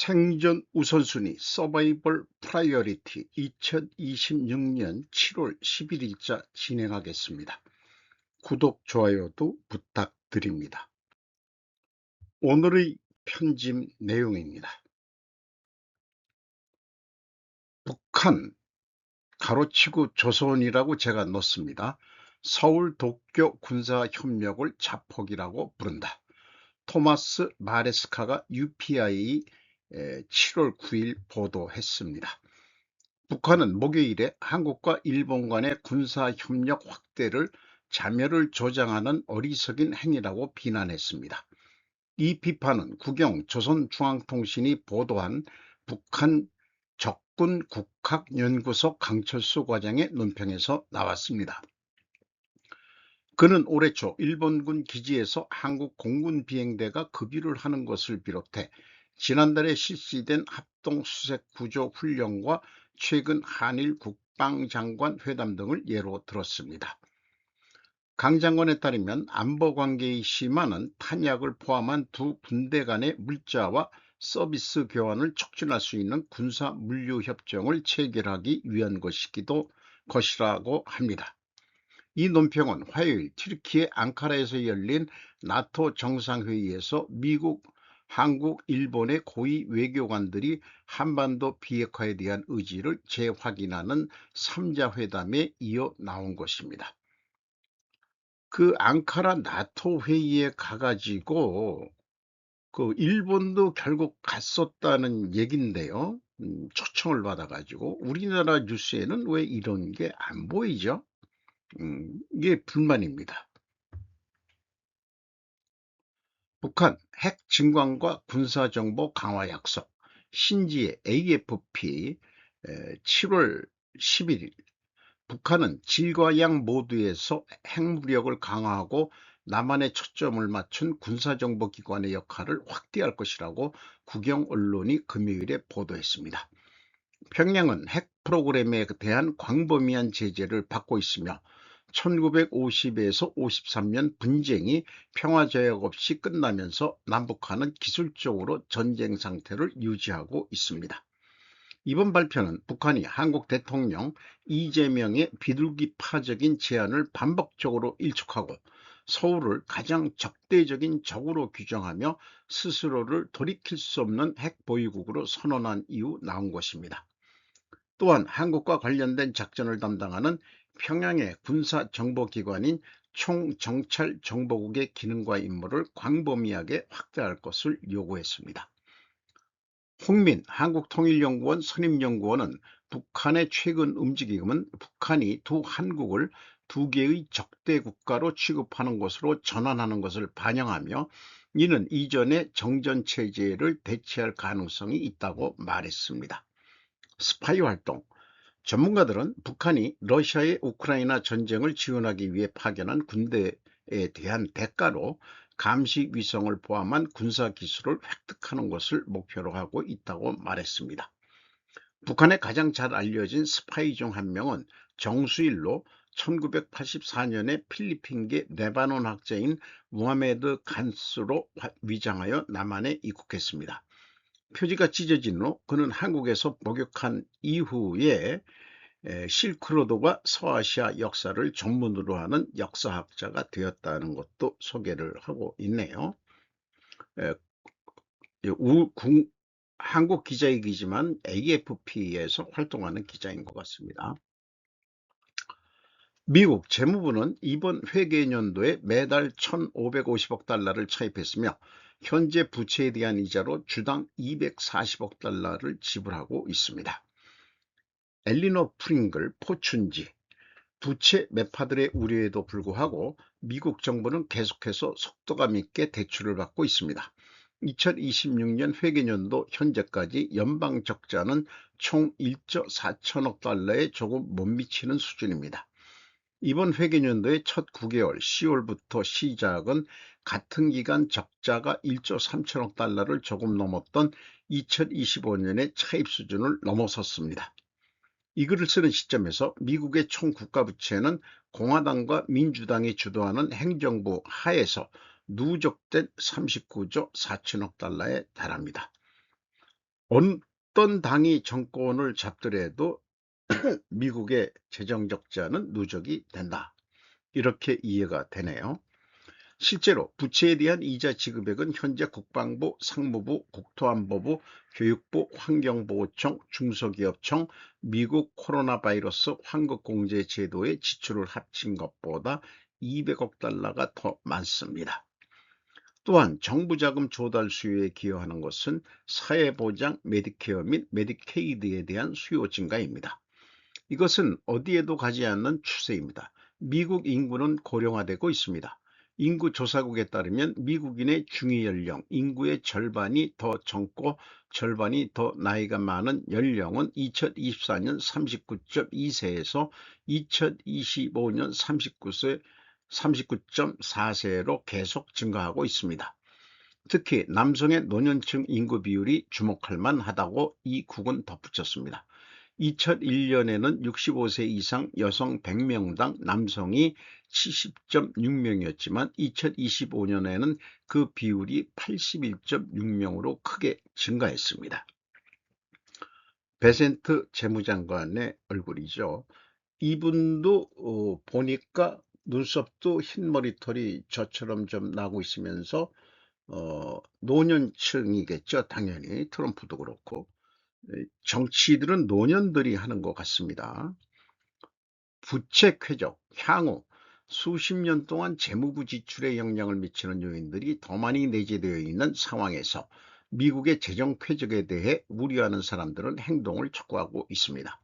생존 우선순위 서바이벌 프라이어리티 2026년 7월 11일자 진행하겠습니다. 구독, 좋아요도 부탁드립니다. 오늘의 편집 내용입니다. 북한 가로치고 조선이라고 제가 넣습니다. 서울 도쿄 군사협력을 자폭이라고 부른다. 토마스 마레스카가 UPI 7월 9일 보도했습니다. 북한은 목요일에 한국과 일본 간의 군사협력 확대를 자멸을 조장하는 어리석인 행위라고 비난했습니다. 이 비판은 국영 조선중앙통신이 보도한 북한 적군국학연구소 강철수 과장의 논평에서 나왔습니다. 그는 올해 초 일본군 기지에서 한국 공군 비행대가 급유를 하는 것을 비롯해 지난달에 실시된 합동수색구조 훈련과 최근 한일 국방장관 회담 등을 예로 들었습니다. 강 장관에 따르면 안보관계의 심화는 탄약을 포함한 두 군대 간의 물자와 서비스 교환을 촉진할 수 있는 군사물류협정을 체결하기 위한 것이라고 합니다. 이 논평은 화요일 튀르키예 앙카라에서 열린 나토 정상회의에서 미국, 한국, 일본의 고위 외교관들이 한반도 비핵화에 대한 의지를 재확인하는 3자 회담에 이어 나온 것입니다. 그 앙카라 나토 회의에 가가지고 일본도 결국 갔었다는 얘긴데요. 초청을 받아가지고 우리나라 뉴스에는 왜 이런 게 안 보이죠? 이게 불만입니다. 북한 핵 증강과 군사정보 강화 약속, 신지의 AFP 7월 11일 북한은 질과 양 모두에서 핵무력을 강화하고 남한에 초점을 맞춘 군사정보기관의 역할을 확대할 것이라고 국영 언론이 금요일에 보도했습니다. 평양은 핵 프로그램에 대한 광범위한 제재를 받고 있으며 1950에서 53년 분쟁이 평화제약 없이 끝나면서 남북한은 기술적으로 전쟁 상태를 유지하고 있습니다. 이번 발표는 북한이 한국 대통령 이재명의 비둘기파적인 제안을 반복적으로 일축하고 서울을 가장 적대적인 적으로 규정하며 스스로를 돌이킬 수 없는 핵 보유국으로 선언한 이후 나온 것입니다. 또한 한국과 관련된 작전을 담당하는 평양의 군사정보기관인 총정찰정보국의 기능과 임무를 광범위하게 확대할 것을 요구했습니다. 홍민 한국통일연구원 선임연구원은 북한의 최근 움직임은 북한이 두 한국을 두 개의 적대 국가로 취급하는 것으로 전환하는 것을 반영하며 이는 이전의 정전체제를 대체할 가능성이 있다고 말했습니다. 스파이 활동 전문가들은 북한이 러시아의 우크라이나 전쟁을 지원하기 위해 파견한 군대에 대한 대가로 감시 위성을 포함한 군사기술을 획득하는 것을 목표로 하고 있다고 말했습니다. 북한에 가장 잘 알려진 스파이 중 한 명은 정수일로 1984년에 필리핀계 레바논 학자인 무하메드 간스로 위장하여 남한에 입국했습니다. 표지가 찢어진 후 그는 한국에서 복역한 이후에 실크로드와 서아시아 역사를 전문으로 하는 역사학자가 되었다는 것도 소개를 하고 있네요. 한국 기자이기지만 AFP에서 활동하는 기자인 것 같습니다. 미국 재무부는 이번 회계연도에 매달 1,550억 달러를 차입했으며 현재 부채에 대한 이자로 주당 240억 달러를 지불하고 있습니다. 엘리노 프링글 포춘지 부채 매파들의 우려에도 불구하고 미국 정부는 계속해서 속도감 있게 대출을 받고 있습니다. 2026년 회계연도 현재까지 연방 적자는 총 1조 4천억 달러에 조금 못 미치는 수준입니다. 이번 회계연도의 첫 9개월 10월부터 시작은 같은 기간 적자가 1조 3천억 달러를 조금 넘었던 2025년의 차입 수준을 넘어섰습니다. 이 글을 쓰는 시점에서 미국의 총 국가부채는 공화당과 민주당이 주도하는 행정부 하에서 누적된 39조 4천억 달러에 달합니다. 어떤 당이 정권을 잡더라도 미국의 재정 적자는 누적이 된다. 이렇게 이해가 되네요. 실제로 부채에 대한 이자 지급액은 현재 국방부, 상무부, 국토안보부, 교육부, 환경보호청, 중소기업청, 미국 코로나 바이러스 환급공제 제도의 지출을 합친 것보다 200억 달러가 더 많습니다. 또한 정부 자금 조달 수요에 기여하는 것은 사회보장, 메디케어 및 메디케이드에 대한 수요 증가입니다. 이것은 어디에도 가지 않는 추세입니다. 미국 인구는 고령화되고 있습니다. 인구 조사국에 따르면 미국인의 중위 연령, 인구의 절반이 더 젊고 절반이 더 나이가 많은 연령은 2024년 39.2세에서 2025년 39.4세로 계속 증가하고 있습니다. 특히 남성의 노년층 인구 비율이 주목할 만하다고 이 국은 덧붙였습니다. 2001년에는 65세 이상 여성 100명당 남성이 70.6명이었지만 2025년에는 그 비율이 81.6명으로 크게 증가했습니다. 베센트 재무장관의 얼굴이죠. 이분도 보니까 눈썹도 흰 머리털이 저처럼 좀 나고 있으면서 노년층이겠죠. 당연히 트럼프도 그렇고. 정치들은 노년들이 하는 것 같습니다. 부채 쾌적, 향후 수십 년 동안 재무부 지출에 영향을 미치는 요인들이 더 많이 내재되어 있는 상황에서 미국의 재정 쾌적에 대해 우려하는 사람들은 행동을 촉구하고 있습니다.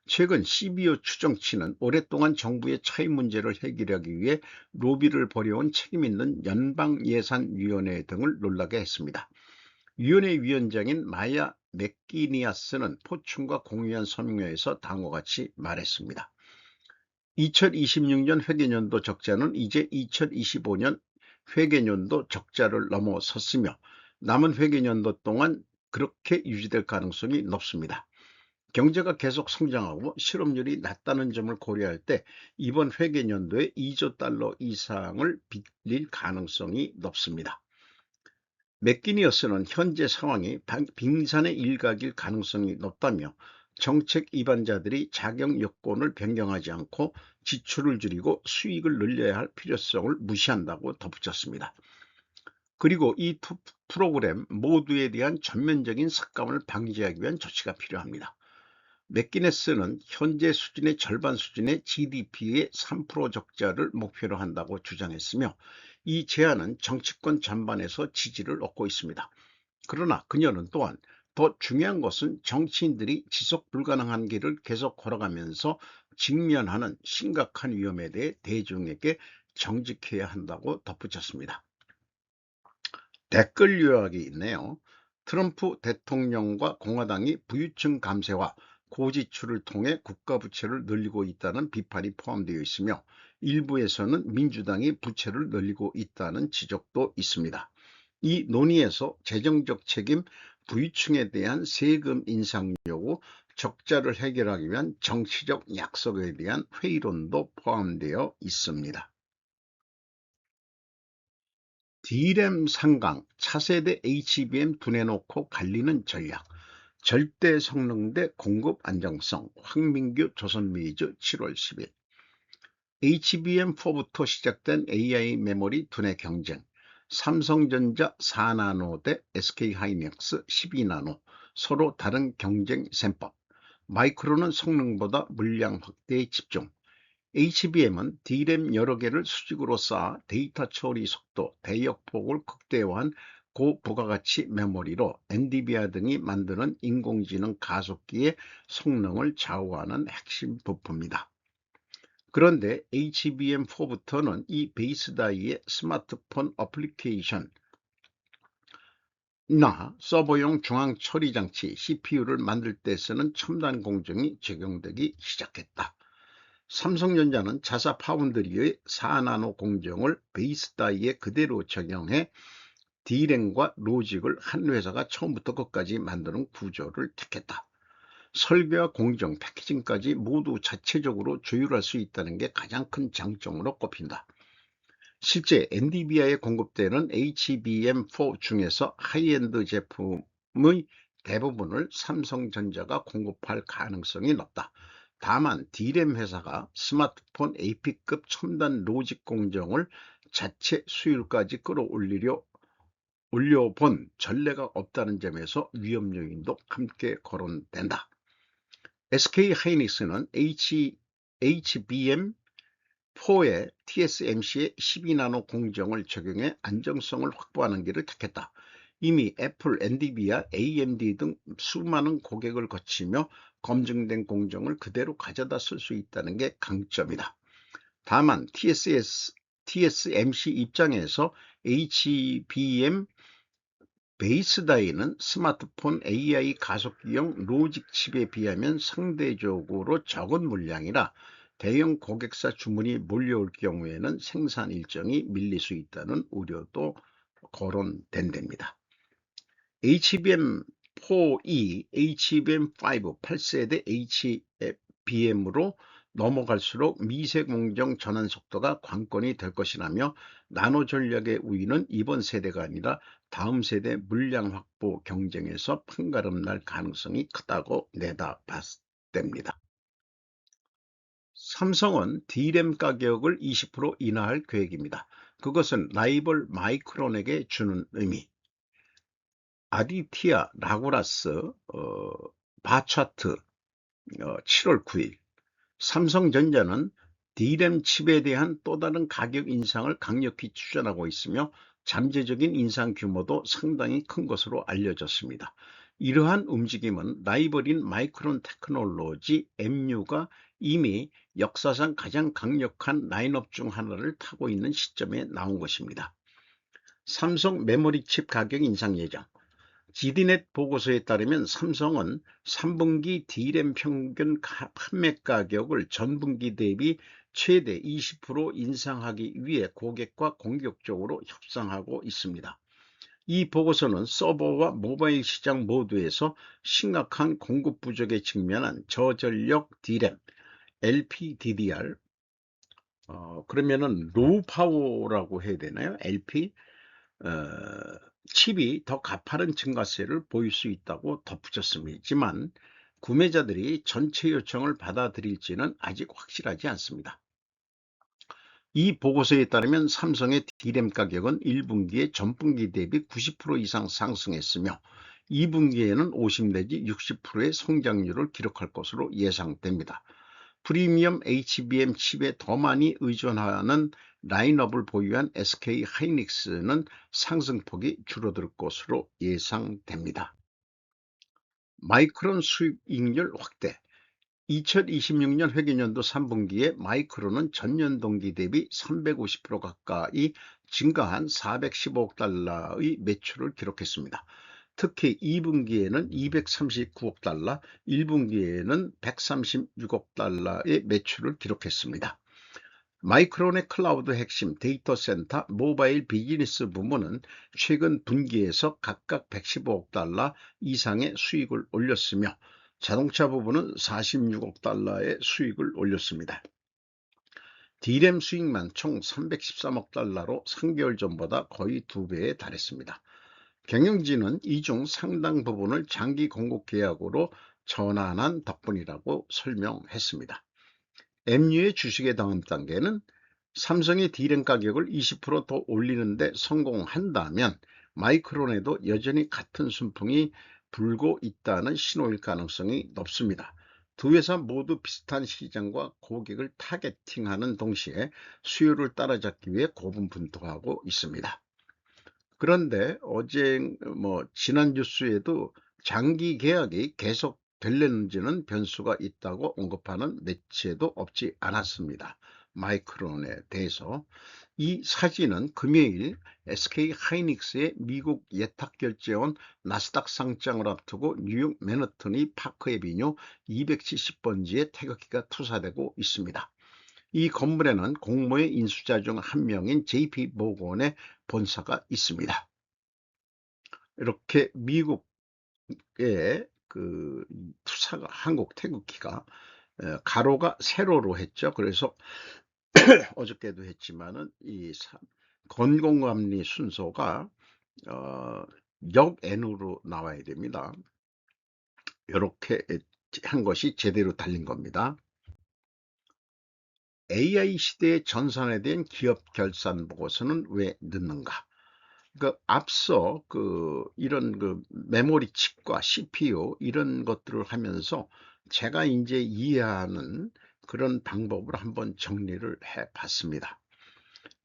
최근 CBO 추정치는 오랫동안 정부의 차입 문제를 해결하기 위해 로비를 벌여온 책임있는 연방예산위원회 등을 놀라게 했습니다. 위원회 위원장인 마야 맥기니아스는 포춘과 공유한 성명에서 다음과 같이 말했습니다. 2026년 회계연도 적자는 이제 2025년 회계연도 적자를 넘어섰으며 남은 회계연도 동안 그렇게 유지될 가능성이 높습니다. 경제가 계속 성장하고 실업률이 낮다는 점을 고려할 때 이번 회계연도에 2조 달러 이상을 빌릴 가능성이 높습니다. 맥기니어스는 현재 상황이 빙산의 일각일 가능성이 높다며 정책 위반자들이 자격 요건을 변경하지 않고 지출을 줄이고 수익을 늘려야 할 필요성을 무시한다고 덧붙였습니다. 그리고 이 프로그램 모두에 대한 전면적인 삭감을 방지하기 위한 조치가 필요합니다. 맥기네스는 현재 수준의 절반 수준의 GDP의 3% 적자를 목표로 한다고 주장했으며 이 제안은 정치권 전반에서 지지를 얻고 있습니다. 그러나 그녀는 또한 더 중요한 것은 정치인들이 지속 불가능한 길을 계속 걸어가면서 직면하는 심각한 위험에 대해 대중에게 정직해야 한다고 덧붙였습니다. 댓글 요약이 있네요. 트럼프 대통령과 공화당이 부유층 감세와 고지출을 통해 국가 부채를 늘리고 있다는 비판이 포함되어 있으며 일부에서는 민주당이 부채를 늘리고 있다는 지적도 있습니다. 이 논의에서 재정적 책임, 부유층에 대한 세금 인상 요구, 적자를 해결하기 위한 정치적 약속에 대한 회의론도 포함되어 있습니다. D램 상강, 차세대 HBM 두뇌 놓고 갈리는 전략, 절대 성능 대 공급 안정성, 황민규 조선미디어 7월 10일. HBM4부터 시작된 AI 메모리 두뇌 경쟁, 삼성전자 4나노 대 SK하이닉스 12나노, 서로 다른 경쟁 셈법, 마이크론은 성능보다 물량 확대에 집중, HBM은 D램 여러 개를 수직으로 쌓아 데이터 처리 속도, 대역폭을 극대화한 고부가가치 메모리로 엔비디아 등이 만드는 인공지능 가속기의 성능을 좌우하는 핵심 부품이다. 그런데 HBM4부터는 이 베이스 다이의 스마트폰 어플리케이션 나 서버용 중앙 처리 장치 CPU를 만들 때 쓰는 첨단 공정이 적용되기 시작했다. 삼성전자는 자사 파운드리의 4나노 공정을 베이스 다이에 그대로 적용해 D램과 로직을 한 회사가 처음부터 끝까지 만드는 구조를 택했다. 설계와 공정, 패키징까지 모두 자체적으로 조율할 수 있다는 게 가장 큰 장점으로 꼽힌다. 실제 엔비디아에 공급되는 HBM4 중에서 하이엔드 제품의 대부분을 삼성전자가 공급할 가능성이 높다. 다만 D램 회사가 스마트폰 AP급 첨단 로직 공정을 자체 수율까지 올려본 전례가 없다는 점에서 위험 요인도 함께 거론된다. SK하이닉스는 HBM4에 TSMC의 12나노 공정을 적용해 안정성을 확보하는 길을 택했다. 이미 애플, 엔비디아, AMD 등 수많은 고객을 거치며 검증된 공정을 그대로 가져다 쓸 수 있다는 게 강점이다. 다만 TSMC 입장에서 HBM 베이스 다이는 스마트폰 AI 가속기용 로직 칩에 비하면 상대적으로 적은 물량이라 대형 고객사 주문이 몰려올 경우에는 생산 일정이 밀릴 수 있다는 우려도 거론된답니다. HBM4E, HBM5 8세대 HBM으로 넘어갈수록 미세 공정 전환 속도가 관건이 될 것이라며 나노 전략의 우위는 이번 세대가 아니라 다음 세대 물량 확보 경쟁에서 판가름 날 가능성이 크다고 내다봤답니다. 삼성은 D램 가격을 20% 인하할 계획입니다. 그것은 라이벌 마이크론에게 주는 의미, 아디티아 라구라스 바차트 7월 9일 삼성전자는 D램 칩에 대한 또 다른 가격 인상을 강력히 추진하고 있으며 잠재적인 인상 규모도 상당히 큰 것으로 알려졌습니다. 이러한 움직임은 라이벌인 마이크론 테크놀로지 MU가 이미 역사상 가장 강력한 라인업 중 하나를 타고 있는 시점에 나온 것입니다. 삼성 메모리 칩 가격 인상 예정. GD넷 보고서에 따르면 삼성은 3분기 D램 평균 판매 가격을 전분기 대비 최대 20% 인상하기 위해 고객과 공격적으로 협상하고 있습니다. 이 보고서는 서버와 모바일 시장 모두에서 심각한 공급 부족에 직면한 저전력 D램, LPDDR, 그러면은 로우 파워라고 해야 되나요? LP, 어, 칩이 더 가파른 증가세를 보일 수 있다고 덧붙였습니다만 구매자들이 전체 요청을 받아들일지는 아직 확실하지 않습니다. 이 보고서에 따르면 삼성의 D램 가격은 1분기에 전분기 대비 90% 이상 상승했으며 2분기에는 50 내지 60%의 성장률을 기록할 것으로 예상됩니다. 프리미엄 HBM 칩에 더 많이 의존하는 라인업을 보유한 SK하이닉스는 상승폭이 줄어들 것으로 예상됩니다. 마이크론 수익률 확대. 2026년 회계연도 3분기에 마이크론은 전년 동기 대비 350% 가까이 증가한 415억 달러의 매출을 기록했습니다. 특히 2분기에는 239억 달러, 1분기에는 136억 달러의 매출을 기록했습니다. 마이크론의 클라우드 핵심 데이터 센터 모바일 비즈니스 부문은 최근 분기에서 각각 115억 달러 이상의 수익을 올렸으며 자동차 부분은 46억 달러의 수익을 올렸습니다. D램 수익만 총 313억 달러로 3개월 전보다 거의 2배에 달했습니다. 경영진은 이 중 상당 부분을 장기 공급 계약으로 전환한 덕분이라고 설명했습니다. MU의 주식의 다음 단계는 삼성의 D램 가격을 20%더 올리는 데 성공한다면 마이크론에도 여전히 같은 순풍이 불고 있다는 신호일 가능성이 높습니다. 두 회사 모두 비슷한 시장과 고객을 타겟팅하는 동시에 수요를 따라잡기 위해 고군분투하고 있습니다. 그런데 지난 뉴스에도 장기 계약이 계속 될는지는 변수가 있다고 언급하는 매체도 없지 않았습니다. 마이크론에 대해서 이 사진은 금요일 SK하이닉스의 미국 예탁결제원 나스닥 상장을 앞두고 뉴욕 맨하튼의 파크애비뉴 270번지에 태극기가 투사되고 있습니다. 이 건물에는 공모의 인수자 중 한 명인 JP모건의 본사가 있습니다. 이렇게 미국의 그 투사가 한국 태극기가 가로가 세로로 했죠. 그래서 어저께도 했지만은 이 건공감리 순서가 역N으로 나와야 됩니다. 이렇게 한 것이 제대로 달린 겁니다. AI 시대의 전선에 대한 기업 결산 보고서는 왜 늦는가? 앞서 이런 메모리 칩과 CPU 이런 것들을 하면서 제가 이제 이해하는 그런 방법을 한번 정리를 해 봤습니다.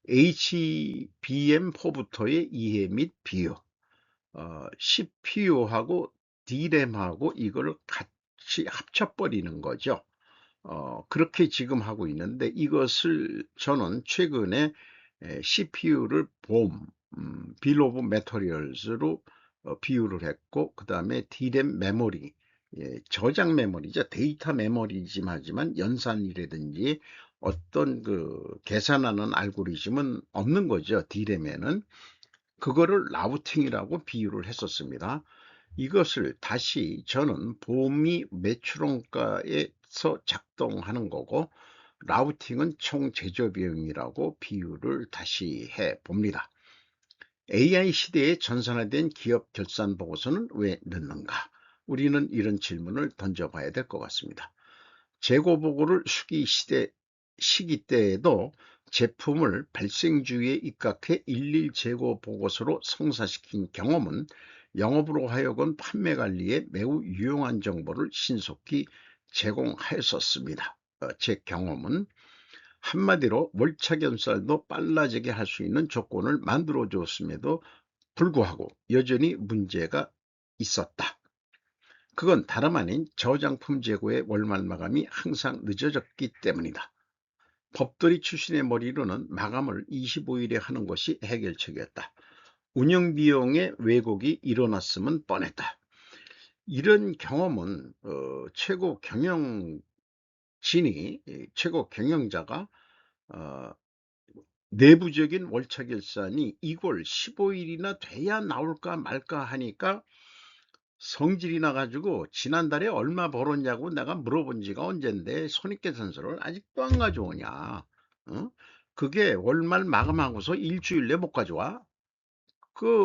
HBM4부터의 이해 및 비유, CPU하고 D램하고 이거를 같이 합쳐버리는 거죠. 그렇게 지금 하고 있는데 이것을 저는 최근에 CPU를 빌 오브 메터리얼즈로 비유를 했고, 그 다음에 D램 메모리, 저장 메모리죠. 데이터 메모리지만 연산이라든지 어떤 계산하는 알고리즘은 없는 거죠. D램에는. 그거를 라우팅이라고 비유를 했었습니다. 이것을 다시 저는 보험이 매출원가에서 작동하는 거고, 라우팅은 총 제조 비용이라고 비유를 다시 해 봅니다. AI 시대에 전산화된 기업 결산 보고서는 왜 늦는가? 우리는 이런 질문을 던져봐야 될 것 같습니다. 재고 보고를 시기 때에도 제품을 발생주의에 입각해 일일 재고 보고서로 성사시킨 경험은 영업으로 하여금 판매 관리에 매우 유용한 정보를 신속히 제공하였었습니다. 제 경험은 한마디로 월차 결산도 빨라지게 할 수 있는 조건을 만들어 줬음에도 불구하고 여전히 문제가 있었다. 그건 다름 아닌 저장품 재고의 월말 마감이 항상 늦어졌기 때문이다. 법돌이 출신의 머리로는 마감을 25일에 하는 것이 해결책이었다. 운영비용의 왜곡이 일어났으면 뻔했다. 이런 경험은 최고 경영자가 어, 내부적인 월차 결산이 이걸 15일이나 돼야 나올까 말까 하니까 성질이 나가지고 지난달에 얼마 벌었냐고 내가 물어본 지가 언젠데 손익계산서를 아직도 안 가져오냐. 어? 그게 월말 마감하고서 일주일 내 못 가져와.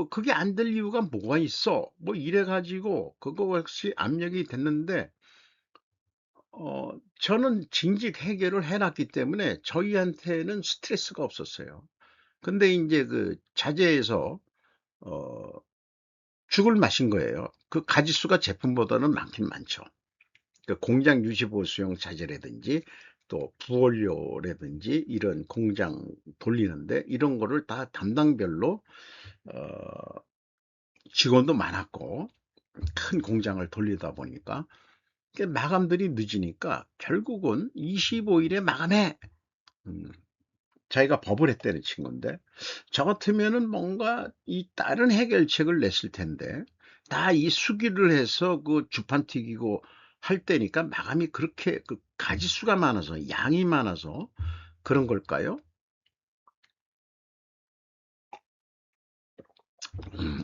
그게 안 될 이유가 뭐가 있어? 뭐 이래가지고 그거 역시 압력이 됐는데, 저는 징직 해결을 해놨기 때문에 저희한테는 스트레스가 없었어요. 근데 이제 자재에서 어, 죽을 마신 거예요. 그 가짓수가 제품보다는 많긴 많죠. 공장 유지보수용 자재라든지 또 부원료라든지 이런 공장 돌리는데 이런 거를 다 담당별로 어, 직원도 많았고 큰 공장을 돌리다 보니까 마감들이 늦으니까 결국은 25일에 마감해. 음, 자기가 법을 했다는 친구인데, 저 같으면은 뭔가 이 다른 해결책을 냈을 텐데 다 이 수기를 해서 주판 튀기고 할 때니까 마감이 그렇게 가지수가 많아서 양이 많아서 그런 걸까요? 음,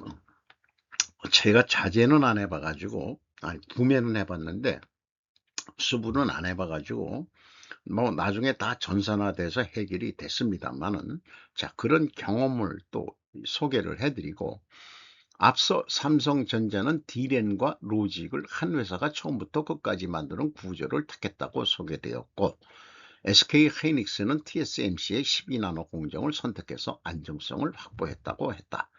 제가 자재는 안 해봐가지고, 아니 구매는 해봤는데 수부는 안 해봐가지고 뭐 나중에 다 전산화돼서 해결이 됐습니다만은, 자, 그런 경험을 또 소개를 해드리고, 앞서 삼성전자는 D램과 로직을 한 회사가 처음부터 끝까지 만드는 구조를 택했다고 소개되었고, SK하이닉스는 TSMC의 12나노 공정을 선택해서 안정성을 확보했다고 했다.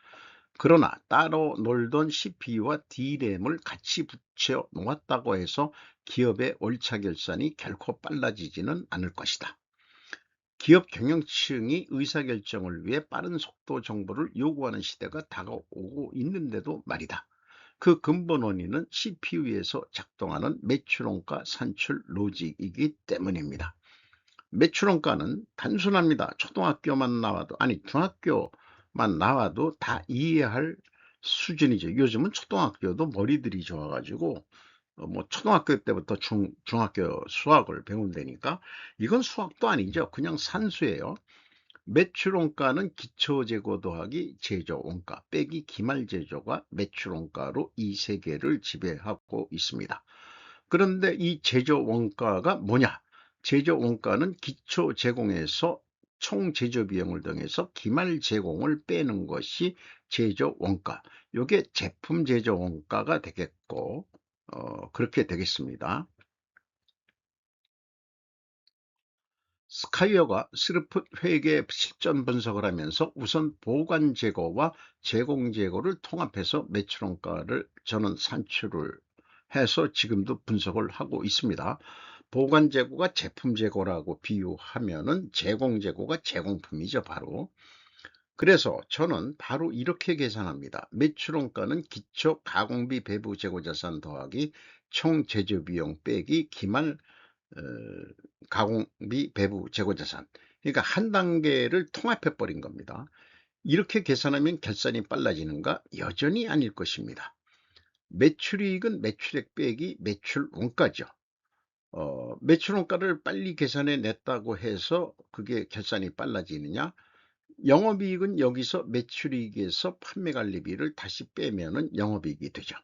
그러나 따로 놀던 CPU와 D램을 같이 붙여 놓았다고 해서 기업의 월차 결산이 결코 빨라지지는 않을 것이다. 기업 경영층이 의사결정을 위해 빠른 속도 정보를 요구하는 시대가 다가오고 있는데도 말이다. 그 근본 원인은 CPU에서 작동하는 매출원가 산출 로직이기 때문입니다. 매출원가는 단순합니다. 초등학교만 나와도, 아니 중학교만 나와도 다 이해할 수준이죠. 요즘은 초등학교도 머리들이 좋아가지고 뭐 초등학교 때부터 중학교 수학을 배운다니까 이건 수학도 아니죠. 그냥 산수예요. 매출원가는 기초재고 더하기 제조원가 빼기 기말제조가 매출원가로 이 세 개를 지배하고 있습니다. 그런데 이 제조원가가 뭐냐? 제조원가는 기초 제공에서 총 제조 비용을 더해서 기말 제공을 빼는 것이 제조원가. 이게 제품 제조원가가 되겠고, 그렇게 되겠습니다. 스카이어가 스르프 회계 실전 분석을 하면서 우선 보관 재고와 제공 재고를 통합해서 매출원가를 저는 산출을 해서 지금도 분석을 하고 있습니다. 보관 재고가 제품 재고라고 비유하면은 제공 재고가 제공품이죠, 바로. 그래서 저는 바로 이렇게 계산합니다. 매출원가는 기초 가공비 배부 재고자산 더하기 총 제조비용 빼기 기말 어, 가공비 배부 재고자산. 그러니까 한 단계를 통합해 버린 겁니다. 이렇게 계산하면 결산이 빨라지는가? 여전히 아닐 것입니다. 매출이익은 매출액 빼기 매출원가죠. 매출원가를 빨리 계산해 냈다고 해서 그게 결산이 빨라지느냐? 영업이익은 여기서 매출이익에서 판매관리비를 다시 빼면은 영업이익이 되죠.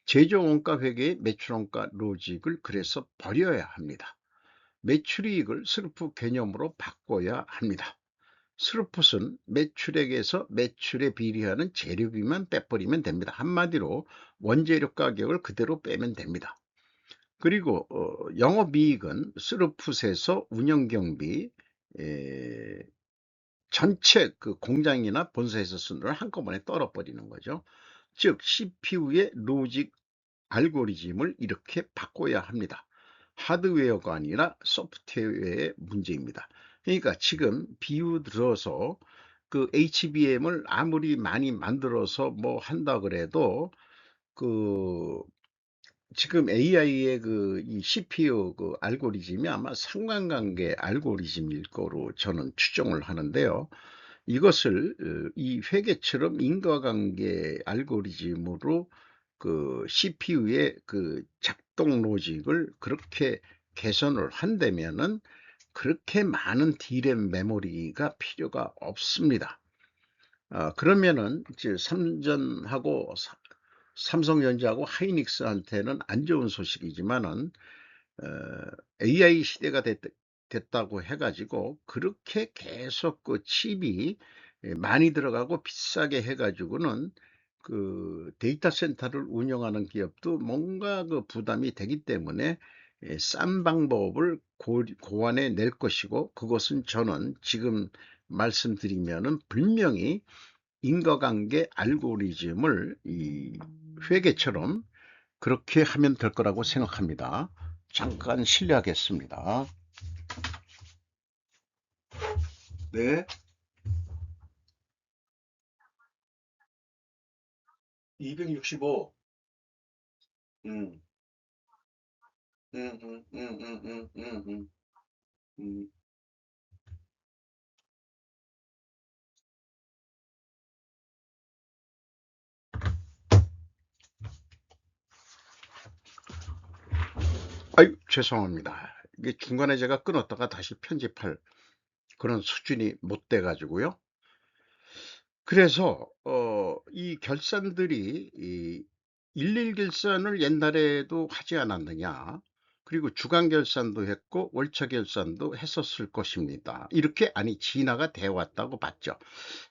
제조원가 회계의 매출원가 로직을 그래서 버려야 합니다. 매출이익을 스루프 개념으로 바꿔야 합니다. 스루풋은 매출액에서 매출에 비례하는 재료비만 빼버리면 됩니다. 한마디로 원재료 가격을 그대로 빼면 됩니다. 그리고 영업이익은 스루풋에서 운영경비, 전체 그 공장이나 본사에서 쓰는 걸 한꺼번에 떨어버리는 거죠. 즉 CPU의 로직 알고리즘을 이렇게 바꿔야 합니다. 하드웨어가 아니라 소프트웨어의 문제입니다. 그러니까 지금 비유 들어서 그 HBM을 아무리 많이 만들어서 뭐 한다 그래도 그 지금 AI의 그 이 CPU 그 알고리즘이 아마 상관관계 알고리즘일 거로 저는 추정을 하는데요. 이것을 이 회계처럼 인과관계 알고리즘으로 그 CPU의 그 작동 로직을 그렇게 개선을 한다면은 그렇게 많은 D램 메모리가 필요가 없습니다. 그러면은 이제 삼전하고 삼성전자하고 하이닉스한테는 안 좋은 소식이지만은 어, AI 시대가 됐다고 해가지고 그렇게 계속 그 칩이 많이 들어가고 비싸게 해가지고는 그 데이터 센터를 운영하는 기업도 뭔가 그 부담이 되기 때문에 싼 방법을 고안해 낼 것이고, 그것은 저는 지금 말씀드리면은 분명히 인과관계 알고리즘을 이 회계처럼 그렇게 하면 될 거라고 생각합니다. 잠깐 실례하겠습니다. 네, 265. 음, 음, 음, 음, 음, 음, 음, 음, 음. 아유, 죄송합니다. 이게 중간에 제가 끊었다가 다시 편집할 그런 수준이 못 돼가지고요. 그래서 이 결산들이 이 일일 결산을 옛날에도 하지 않았느냐. 그리고 주간 결산도 했고 월차 결산도 했었을 것입니다. 이렇게 아니 진화가 되어 왔다고 봤죠.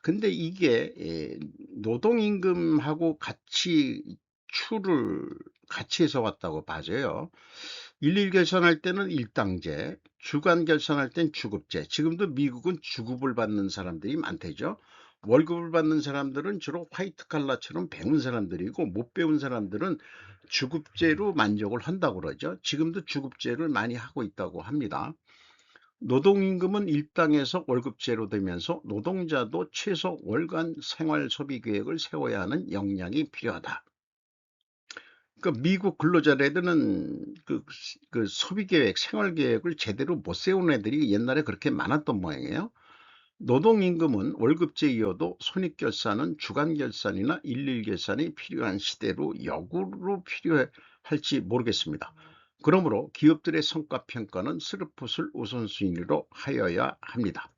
근데 이게 노동임금하고 같이 추를 같이 해서 왔다고 봐져요. 일일 결산할 때는 일당제, 주간 결산할 땐 주급제. 지금도 미국은 주급을 받는 사람들이 많대죠. 월급을 받는 사람들은 주로 화이트 칼라처럼 배운 사람들이고 못 배운 사람들은 주급제로 만족을 한다고 그러죠. 지금도 주급제를 많이 하고 있다고 합니다. 노동임금은 일당에서 월급제로 되면서 노동자도 최소 월간 생활 소비 계획을 세워야 하는 역량이 필요하다. 그 미국 근로자들은 그 소비 계획, 생활 계획을 제대로 못 세우는 애들이 옛날에 그렇게 많았던 모양이에요. 노동임금은 월급제이어도 손익결산은 주간결산이나 일일결산이 필요한 시대로 역으로 필요할지 모르겠습니다. 그러므로 기업들의 성과평가는 스르풋을 우선순위로 하여야 합니다.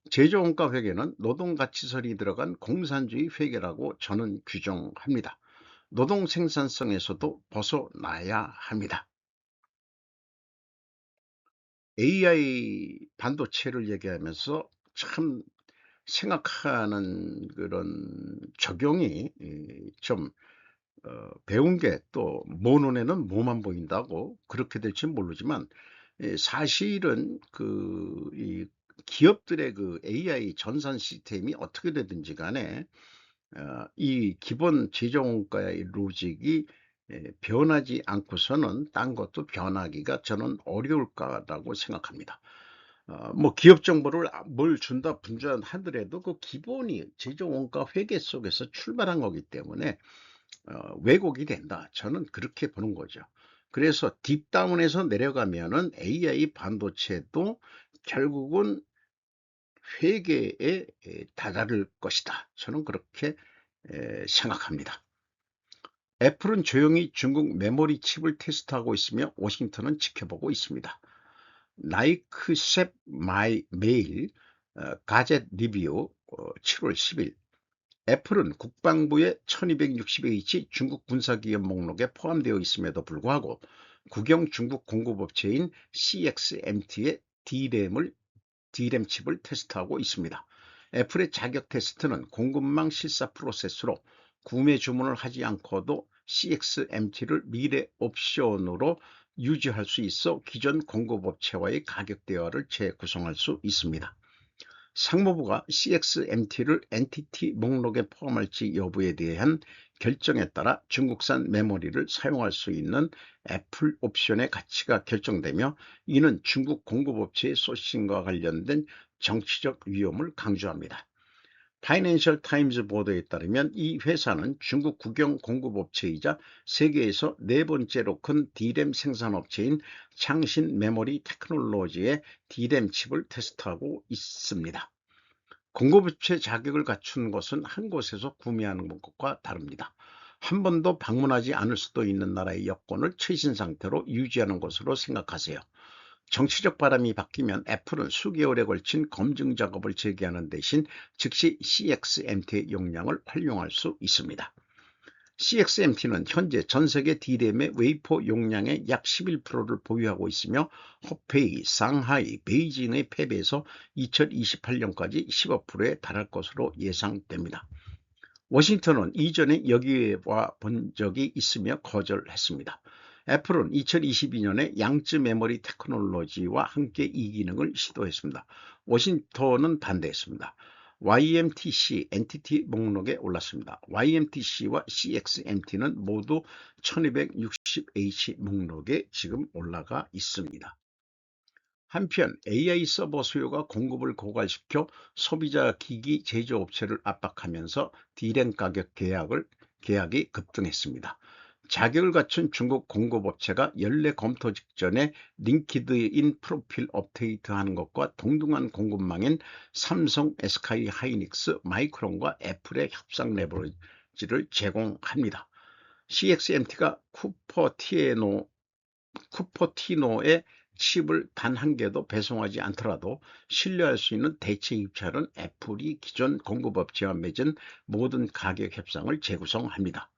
제조원가 회계는 노동가치설이 들어간 공산주의 회계라고 저는 규정합니다. 노동 생산성에서도 벗어나야 합니다. AI 반도체를 얘기하면서 참 생각하는 그런 적용이 좀 배운 게 또 모 눈에는 뭐만 보인다고 그렇게 될지 모르지만, 사실은 이 기업들의 그 AI 전산 시스템이 어떻게 되든지 간에 이 기본 재정원가의 로직이 변하지 않고서는 딴 것도 변하기가 저는 어려울 거라고 생각합니다. 뭐 기업 정보를 뭘 준다 분주하더라도 그 기본이 재정원가 회계 속에서 출발한 거기 때문에 왜곡이 된다. 저는 그렇게 보는 거죠. 그래서 딥다운에서 내려가면은 AI 반도체도 결국은 회계에 다다를 것이다. 저는 그렇게 생각합니다. 애플은 조용히 중국 메모리 칩을 테스트하고 있으며 워싱턴은 지켜보고 있습니다. 나이크셉 메일 가젯 리뷰 7월 10일, 애플은 국방부의 1260H 중국 군사기업 목록에 포함되어 있음에도 불구하고 국영 중국 공급업체인 CXMT의 D램 칩을 테스트하고 있습니다. 애플의 자격 테스트는 공급망 실사 프로세스로 구매 주문을 하지 않고도 CXMT를 미래 옵션으로 유지할 수 있어 기존 공급업체와의 가격 대화를 재구성할 수 있습니다. 상무부가 CXMT를 엔티티 목록에 포함할지 여부에 대한 결정에 따라 중국산 메모리를 사용할 수 있는 애플 옵션의 가치가 결정되며, 이는 중국 공급업체의 소싱과 관련된 정치적 위험을 강조합니다. 파이낸셜 타임즈 보도에 따르면 이 회사는 중국 국영 공급업체이자 세계에서 네 번째로 큰 D램 생산업체인 창신 메모리 테크놀로지의 D램 칩을 테스트하고 있습니다. 공급업체 자격을 갖춘 것은 한 곳에서 구매하는 것과 다릅니다. 한 번도 방문하지 않을 수도 있는 나라의 여권을 최신 상태로 유지하는 것으로 생각하세요. 정치적 바람이 바뀌면 애플은 수개월에 걸친 검증 작업을 재개하는 대신 즉시 CXMT의 용량을 활용할 수 있습니다. CXMT는 현재 전세계 D램의 웨이퍼 용량의 약 11%를 보유하고 있으며 허페이, 상하이, 베이징의 패배에서 2028년까지 15%에 달할 것으로 예상됩니다. 워싱턴은 이전에 여기에 와 본 적이 있으며 거절했습니다. 애플은 2022년에 양쯔 메모리 테크놀로지와 함께 이 기능을 시도했습니다. 워싱턴은 반대했습니다. YMTC 엔티티 목록에 올랐습니다. YMTC와 CXMT는 모두 1260H 목록에 지금 올라가 있습니다. 한편 AI 서버 수요가 공급을 고갈시켜 소비자 기기 제조업체를 압박하면서 D램 가격 계약이 급등했습니다. 자격을 갖춘 중국 공급업체가 연례 검토 직전에 링키드인 프로필 업데이트하는 것과 동등한 공급망인 삼성, SK 하이닉스, 마이크론과 애플의 협상 레버리지를 제공합니다. CXMT가 쿠퍼티노의 칩을 단 한 개도 배송하지 않더라도 신뢰할 수 있는 대체 입찰은 애플이 기존 공급업체와 맺은 모든 가격 협상을 재구성합니다.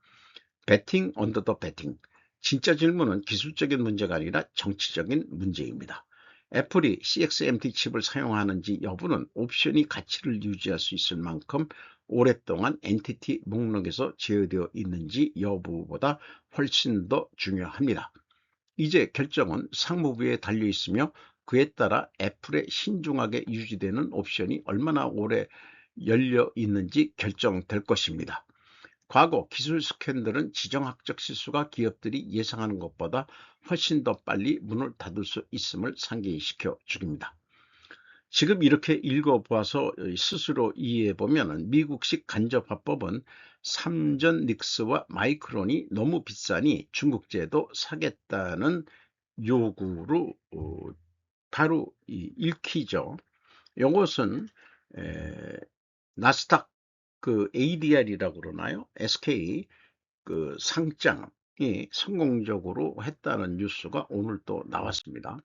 배팅 언더 더 배팅. 진짜 질문은 기술적인 문제가 아니라 정치적인 문제입니다. 애플이 CXMT 칩을 사용하는지 여부는 옵션이 가치를 유지할 수 있을 만큼 오랫동안 엔티티 목록에서 제어되어 있는지 여부보다 훨씬 더 중요합니다. 이제 결정은 상무부에 달려 있으며 그에 따라 애플에 신중하게 유지되는 옵션이 얼마나 오래 열려 있는지 결정될 것입니다. 과거 기술 스캔들은 지정학적 실수가 기업들이 예상하는 것보다 훨씬 더 빨리 문을 닫을 수 있음을 상기시켜 줍니다. 지금 이렇게 읽어보아서 스스로 이해해보면 미국식 간접화법은 삼전 닉스와 마이크론이 너무 비싸니 중국제도 사겠다는 요구로 바로 읽히죠. 이것은 나스닥 ADR이라고 그러나요? SK 상장이 성공적으로 했다는 뉴스가 오늘 또 나왔습니다.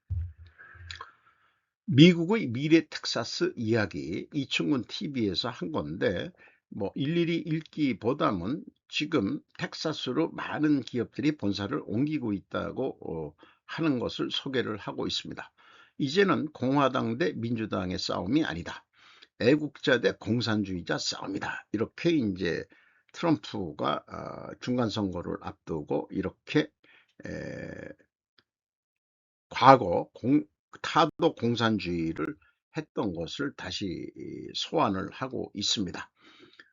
미국의 미래 텍사스 이야기 이충근 TV에서 한 건데, 뭐 일일이 읽기보다는 지금 텍사스로 많은 기업들이 본사를 옮기고 있다고 하는 것을 소개를 하고 있습니다. 이제는 공화당 대 민주당의 싸움이 아니다. 애국자 대 공산주의자 싸움이다. 이렇게 이제 트럼프가 중간 선거를 앞두고 이렇게 에, 과거 타도 공산주의를 했던 것을 다시 소환을 하고 있습니다.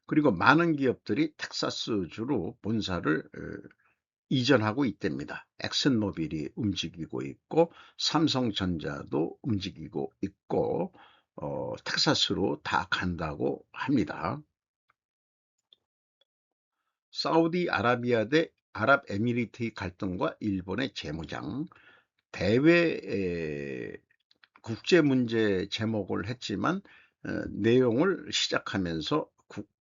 그리고 많은 기업들이 텍사스주로 본사를 이전하고 있답니다. 엑슨모빌이 움직이고 있고 삼성전자도 움직이고 있고 텍사스로 다 간다고 합니다. 사우디아라비아 대 아랍에미리트의 갈등과 일본의 재무장, 대외 국제문제 제목을 했지만 내용을 시작하면서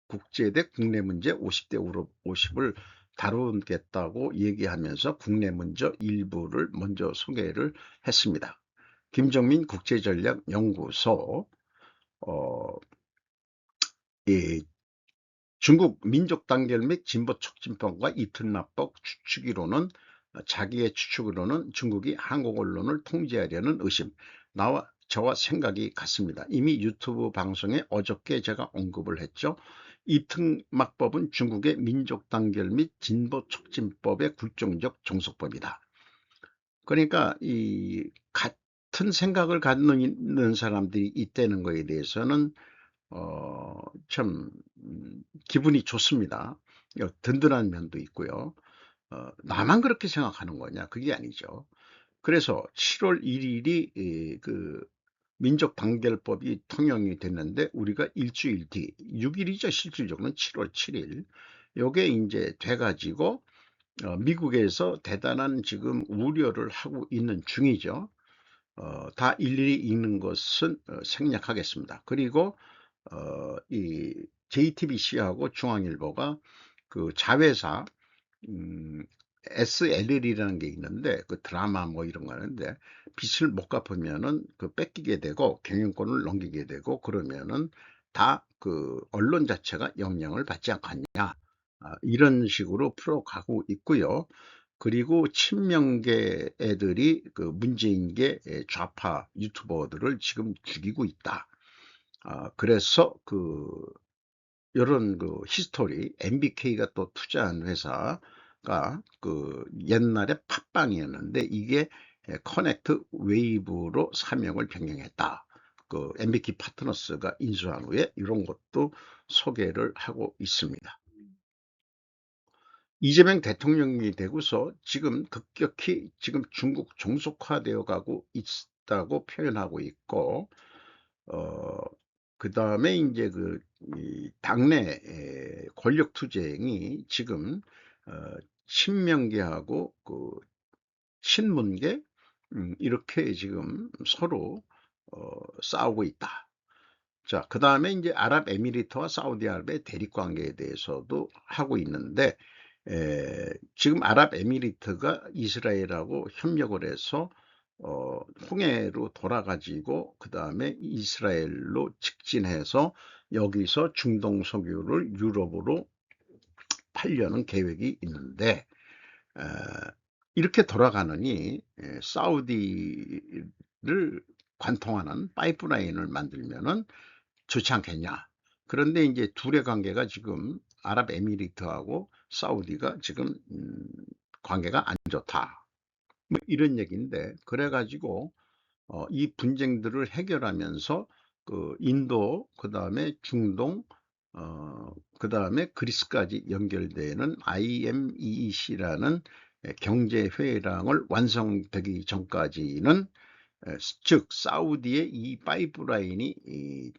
국제 대 국내 문제 50대 50을 다루겠다고 얘기하면서 국내 문제 일부를 먼저 소개를 했습니다. 김정민 국제전략연구소 이 중국 민족 단결 및 진보 촉진법과 이틀납법 추측으로는 자기의 추측으로는 중국이 한국 언론을 통제하려는 의심, 저와 생각이 같습니다. 이미 유튜브 방송에 어저께 제가 언급을 했죠. 이특막법은 중국의 민족 단결 및 진보 촉진법의 굴종적 종속법이다. 그러니까 이 같은 생각을 갖는 있는 사람들이 있다는 것에 대해서는 참 기분이 좋습니다. 든든한 면도 있고요. 나만 그렇게 생각하는 거냐? 그게 아니죠. 그래서 7월 1일이 그 민족단결법이 통용이 됐는데 우리가 일주일 뒤 6일이죠. 실질적으로는 7월 7일 요게 이제 돼가지고 미국에서 대단한 지금 우려를 하고 있는 중이죠. 다 일일이 읽는 것은 생략하겠습니다. 그리고 이 JTBC하고 중앙일보가 그 자회사 SLL이라는 게 있는데 그 드라마 뭐 이런 거 하는데 빚을 못 갚으면은 그 뺏기게 되고 경영권을 넘기게 되고 그러면은 다 그 언론 자체가 영향을 받지 않겠냐 이런 식으로 풀어가고 있고요. 그리고 친명계 애들이 그 문재인계 좌파 유튜버들을 지금 죽이고 있다. 그래서 그 이런 그 히스토리 MBK가 또 투자한 회사가 그 옛날에 팟빵이었는데 이게 커넥트 웨이브로 사명을 변경했다. 그 MBK 파트너스가 인수한 후에 이런 것도 소개를 하고 있습니다. 이재명 대통령이 되고서 지금 급격히 지금 중국 종속화되어 가고 있다고 표현하고 있고 어, 그 다음에 이제 이 당내 권력 투쟁이 지금 어, 친명계하고 그 친문계 이렇게 지금 서로 싸우고 있다. 자, 그 다음에 이제 아랍에미리트와 사우디아라비아의 대립 관계에 대해서도 하고 있는데 지금 아랍에미리트가 이스라엘하고 협력을 해서 홍해로 돌아가지고 그 다음에 이스라엘로 직진해서 여기서 중동 석유를 유럽으로 팔려는 계획이 있는데 에, 이렇게 돌아가느니 사우디를 관통하는 파이프라인을 만들면은 좋지 않겠냐. 그런데 이제 둘의 관계가 지금 아랍에미리트하고 사우디가 지금 관계가 안 좋다. 뭐 이런 얘기인데 그래가지고 이 분쟁들을 해결하면서 그 인도 그다음에 중동 그다음에 그리스까지 연결되는 IMEC라는 경제 회의랑을 완성되기 전까지는 즉 사우디의 이 파이프라인이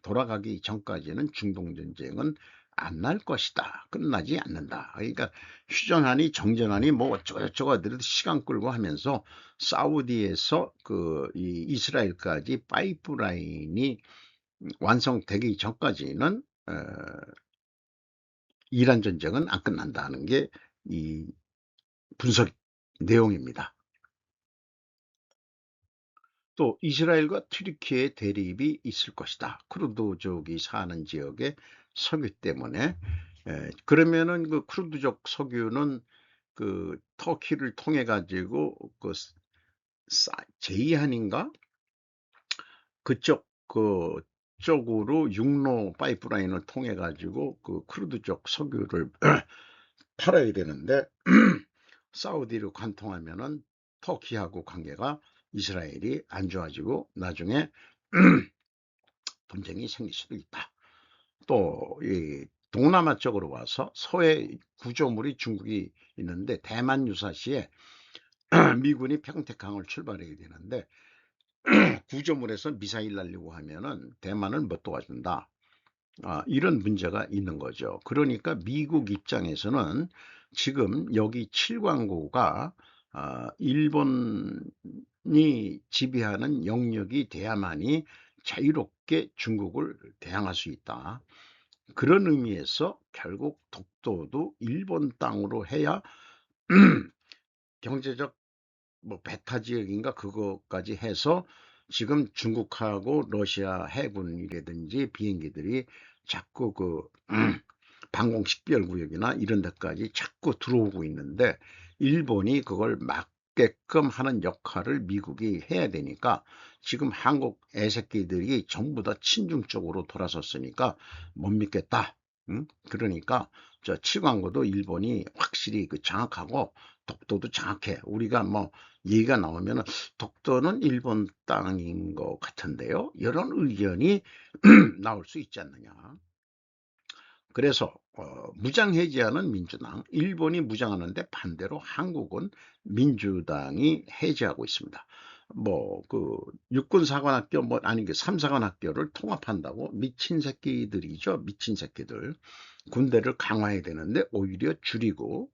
돌아가기 전까지는 중동 전쟁은 안 날 것이다. 끝나지 않는다. 그러니까 휴전하니 정전하니 뭐 어쩌고저쩌고 하더라도 시간 끌고 하면서 사우디에서 그 이 이스라엘까지 파이프라인이 완성되기 전까지는 이란 전쟁은 안 끝난다는 게 이 분석 내용입니다. 또 이스라엘과 튀르키예 대립이 있을 것이다. 쿠르드족이 사는 지역의 석유 때문에 그러면은 그 쿠르드족 석유는 그 터키를 통해 가지고 그 제이한인가 그쪽 그 북쪽으로 육로 파이프라인을 통해 가지고 그 크루드 쪽 석유를 팔아야 되는데 사우디로 관통하면은 터키하고 관계가 이스라엘이 안 좋아지고 나중에 분쟁이 생길 수도 있다. 또 이 동남아 쪽으로 와서 서해 구조물이 중국이 있는데 대만 유사시에 미군이 평택항을 출발해야 되는데 구조물에서 미사일 날리고 하면은 대만을 못 도와준다. 이런 문제가 있는 거죠. 그러니까 미국 입장에서는 지금 여기 7광구가 일본이 지배하는 영역이 돼야만이 자유롭게 중국을 대항할 수 있다. 그런 의미에서 결국 독도도 일본 땅으로 해야 경제적 뭐 배타 지역인가 그거까지 해서 지금 중국하고 러시아 해군이라든지 비행기들이 자꾸 그 방공식별구역이나 이런 데까지 자꾸 들어오고 있는데 일본이 그걸 막게끔 하는 역할을 미국이 해야 되니까 지금 한국 애새끼들이 전부 다 친중 쪽으로 돌아섰으니까 못 믿겠다. 그러니까 저 칠광구도 일본이 확실히 그 장악하고 독도도 장악해. 우리가 뭐 얘기가 나오면은 독도는 일본 땅인 것 같은데요. 이런 의견이 나올 수 있지 않느냐. 그래서 무장해제하는 민주당, 일본이 무장하는데 반대로 한국은 민주당이 해제하고 있습니다. 뭐 그 육군사관학교 뭐 아니 그 삼사관학교를 통합한다고 미친 새끼들이죠. 미친 새끼들. 군대를 강화해야 되는데 오히려 줄이고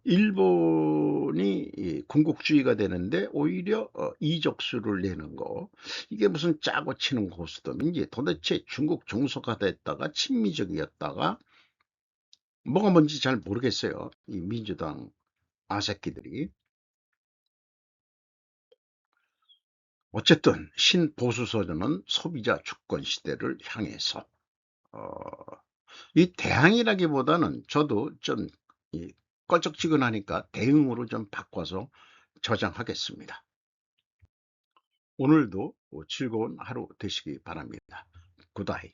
일본이 군국주의가 되는데 오히려 이적수를 내는 거 이게 무슨 짜고 치는 고스톱인지 도대체 중국 종소가 됐다가 친미적이었다가 뭐가 뭔지 잘 모르겠어요. 이 민주당 아새끼들이. 어쨌든 신보수서는 소비자 주권 시대를 향해서 어, 이 대항이라기보다는 저도 좀 껄쩍지근하니까 대응으로 좀 바꿔서 저장하겠습니다. 오늘도 즐거운 하루 되시기 바랍니다. 굿아이.